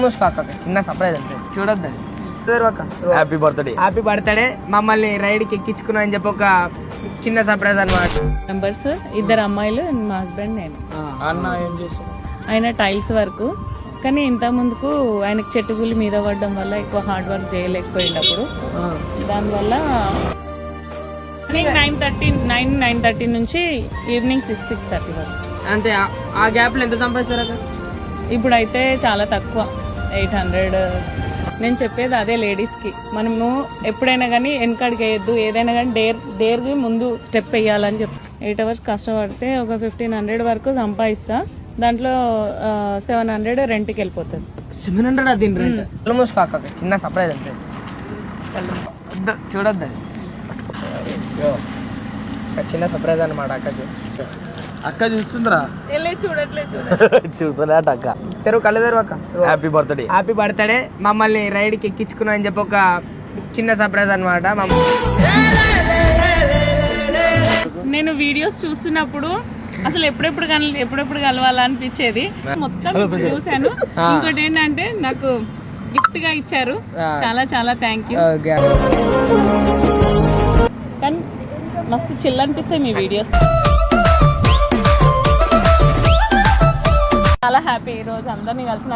మూసుకో అక్క, చిన్న సర్ప్రైజ్ అంటే చూడొద్దు. హ్యాపీ బర్త్డే మమ్మల్ని రైడ్ కి ఎక్కించుకున్నా అని చెప్పి ఒక చిన్న సర్ప్రైజ్ అన్నమాట. మెంబర్స్, ఇద్దరు అమ్మాయిలు, మా హస్బెండ్, నేను. అన్న ఏం చేశారు? ఆయన టైల్స్ వర్క్, కానీ ఇంత ముందుకు ఆయనకు చెట్టు గుళ్ళు మీద పడడం వల్ల ఎక్కువ హార్డ్ వర్క్ చేయలేకపోయినప్పుడు దానివల్ల 9:30 నుంచి ఈవినింగ్ 6:30 వరకు. అంటే ఆ గ్యాప్ లో ఎంత సంపాదిస్తారు అక్క? ఇప్పుడైతే చాలా తక్కువ, 800. నేను చెప్పేది అదే లేడీస్ కి, మనము ఎప్పుడైనా కానీ వెనకడికి వేయద్దు, ఏదైనా కానీ డేర్ కి ముందు స్టెప్ వేయాలని చెప్పి 8 hours కష్టపడితే ఒక 1500 వరకు సంపాదిస్తా. దాంట్లో 700 రెంట్కి వెళ్ళిపోతుంది. 700 అది రెంట్. కళ్ళు మూసుకో అక్క, చిన్న సర్ప్రైజ్ అంటే చూడొద్దు. చిన్న సర్ప్రైజ్ అనమాట అక్కకి. అక్క చూస్తుందిరా? చూడట్లేదు. చూసలేట అక్క. తెరువు కళ్ళు తెరువు అక్క. హ్యాపీ బర్త్డే మమ్మల్ని రైడ్ కి ఎక్కించుకున్నా అని చెప్పి ఒక చిన్న సర్ప్రైజ్ అనమాట. నేను వీడియోస్ చూస్తున్నప్పుడు అసలు ఎప్పుడెప్పుడు కలవాలా అనిపించేది. మొత్తం చూసాను. ఇంకోటి ఏంటంటే నాకు గిఫ్ట్ గా ఇచ్చారు, చాలా చాలా థ్యాంక్ యూ. కానీ మస్తు చిల్ అనిపిస్తాయి మీ వీడియోస్. చాలా హ్యాపీ ఈ రోజు అందరినీ కలిసిన